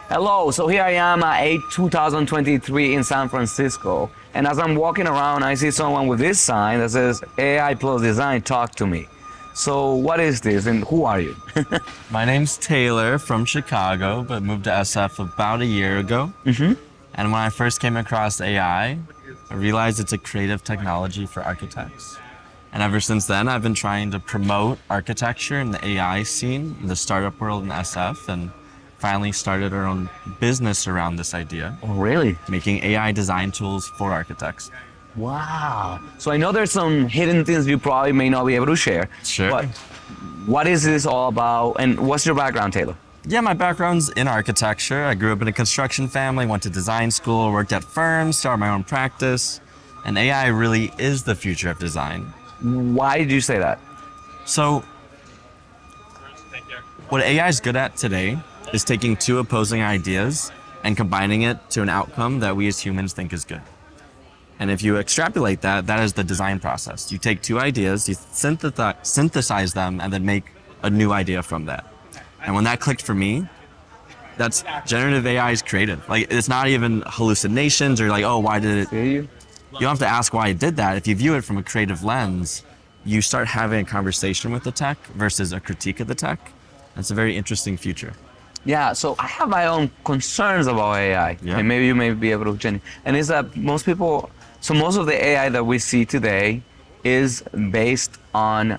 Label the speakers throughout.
Speaker 1: Hello, so here I am at A 2023 in San Francisco, and as I'm walking around, I see someone with this sign that says AI plus design, talk to me. So what is this and who are you?
Speaker 2: My name's Taylor from Chicago, but moved to SF about a year ago. And when I first came across I realized it's a creative technology for architects. And ever since then, I've been trying to promote architecture in the AI scene, in the startup world in SF, and finally started our own business around this idea,
Speaker 1: Oh, really?
Speaker 2: making AI design tools for architects.
Speaker 1: Wow. So I know there's some hidden things you probably may not be able to share.
Speaker 2: Sure.
Speaker 1: But what is this all about and what's your background, Taylor?
Speaker 2: Yeah, my background's in architecture. I grew up in a construction family, went to design school, worked at firms, started my own practice, and AI really is the future of design.
Speaker 1: Why did you say that?
Speaker 2: So, what AI is good at today is taking two opposing ideas and combining it to an outcome that we as humans think is good. And if you extrapolate that, that is the design process. You take two ideas, you synthesize them, and then make a new idea from that. And when that clicked for me, that's generative AI is creative. Like, it's not even hallucinations or like, oh, why did it? You don't have to ask why it did that. If you view it from a creative lens, you start having a conversation with the tech versus a critique of the tech. That's a very interesting future.
Speaker 1: Yeah, so I have my own concerns about AI,
Speaker 2: Yeah.
Speaker 1: and maybe you may be able to change. And it's that most of the AI that we see today is based on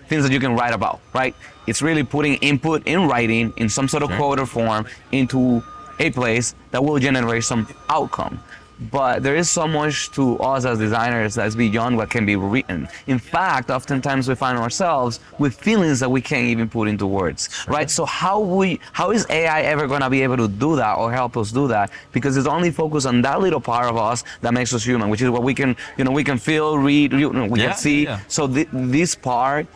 Speaker 1: things that you can write about, right? It's really putting input in writing in some sort of code or form into a place that will generate some outcome. But there is so much to us as designers that's beyond what can be written. In fact, oftentimes we find ourselves with feelings that we can't even put into words, right? So how is AI ever going to be able to do that or help us do that? Because it's only focused on that little part of us that makes us human, which is what we can, we can feel, read, we can see.
Speaker 2: Yeah.
Speaker 1: So this part,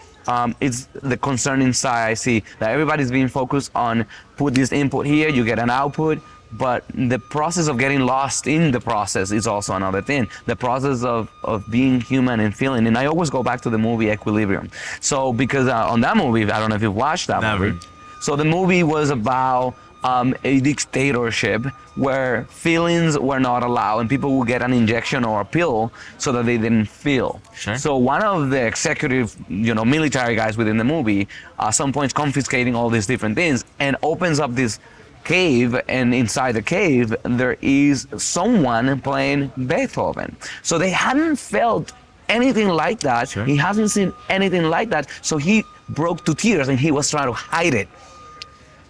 Speaker 1: it's the concern inside. I see that everybody's being focused on put this input here, you get an output. But the process of getting lost in the process is also another thing. The process of being human and feeling. And I always go back to the movie Equilibrium. So because on that movie, I don't know if you've watched that movie. So the movie was about a dictatorship where feelings were not allowed and people would get an injection or a pill so that they didn't feel.
Speaker 2: Sure.
Speaker 1: So one of the executive, military guys within the movie, at some point confiscating all these different things and opens up this cave, and inside the cave there is someone playing Beethoven. So they hadn't felt anything like that.
Speaker 2: Sure.
Speaker 1: He hasn't seen anything like that. So he broke to tears and he was trying to hide it.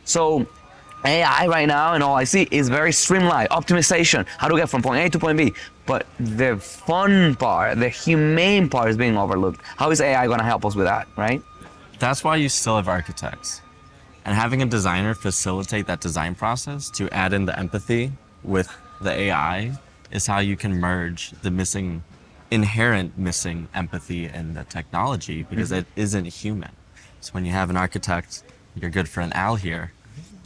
Speaker 1: So AI right now, and all I see is very streamlined optimization, how to get from point A to point B. But the fun part, the humane part is being overlooked. How is AI going to help us with that, right?
Speaker 2: That's why you still have architects. And having a designer facilitate that design process to add in the empathy with the AI is how you can merge the inherent missing empathy in the technology because it isn't human. So when you have an architect, you're good for an Al here,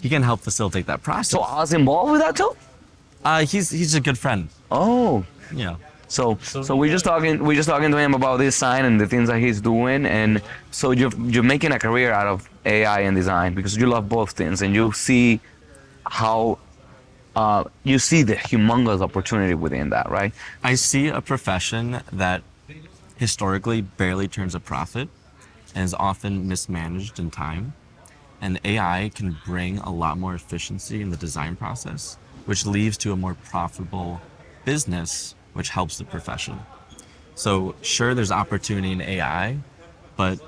Speaker 2: he can help facilitate that process.
Speaker 1: So I was involved with that too?
Speaker 2: He's a good friend.
Speaker 1: Oh.
Speaker 2: Yeah.
Speaker 1: So we're just talking to him about this sign and the things that he's doing, and so you're making a career out of AI and design because you love both things and you see how you see the humongous opportunity within that, right?
Speaker 2: I see a profession that historically barely turns a profit and is often mismanaged in time, and AI can bring a lot more efficiency in the design process, which leads to a more profitable business, which helps the profession. So sure, there's opportunity in AI, but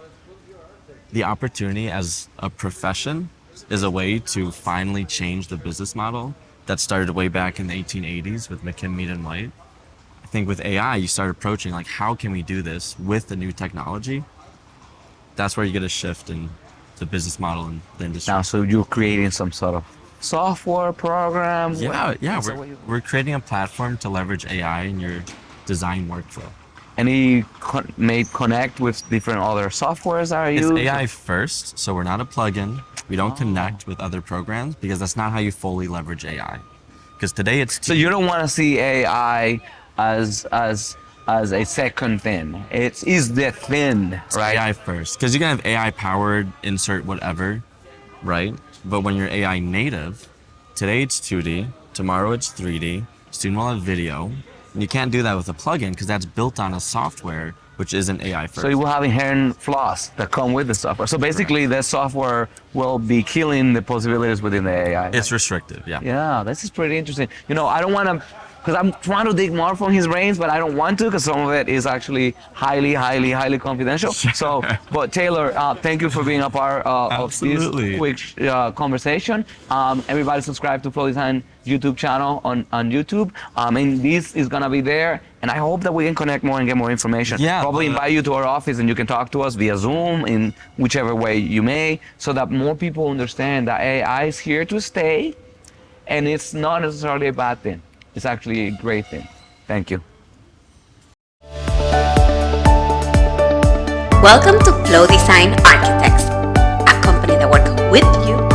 Speaker 2: the opportunity as a profession is a way to finally change the business model that started way back in the 1880s with McKim, Mead, and White. I think with AI, you start approaching like, how can we do this with the new technology? That's where you get a shift in the business model in the industry.
Speaker 1: Now, so you're creating some sort of software program?
Speaker 2: Yeah. We're creating a platform to leverage AI in your design workflow.
Speaker 1: And he may connect with different other softwares that are used?
Speaker 2: It's AI first, so we're not a plugin. We don't connect with other programs because that's not how you fully leverage AI. Because today it's...
Speaker 1: So you don't want to see AI as a second thing. It is the thing, right?
Speaker 2: AI first. Because you can have AI powered insert whatever, right? But when you're AI native, today it's 2D, tomorrow it's 3D, soon we'll have video. And you can't do that with a plugin because that's built on a software which isn't AI first.
Speaker 1: So you will have inherent flaws that come with the software. So basically, the software will be killing the possibilities within the AI.
Speaker 2: It's restrictive, yeah.
Speaker 1: Yeah, this is pretty interesting. I don't want to, because I'm trying to dig more from his brains, but I don't want to because some of it is actually highly, highly, highly confidential. So, but Taylor, thank you for being a part of this quick conversation. Everybody subscribe to Flow Design YouTube channel on YouTube. And this is gonna be there. And I hope that we can connect more and get more information.
Speaker 2: Yeah,
Speaker 1: probably invite you to our office and you can talk to us via Zoom in whichever way you may, so that more people understand that AI is here to stay, and it's not necessarily a bad thing. It's actually a great thing. Thank you.
Speaker 3: Welcome to Flow Design Architects, a company that works with you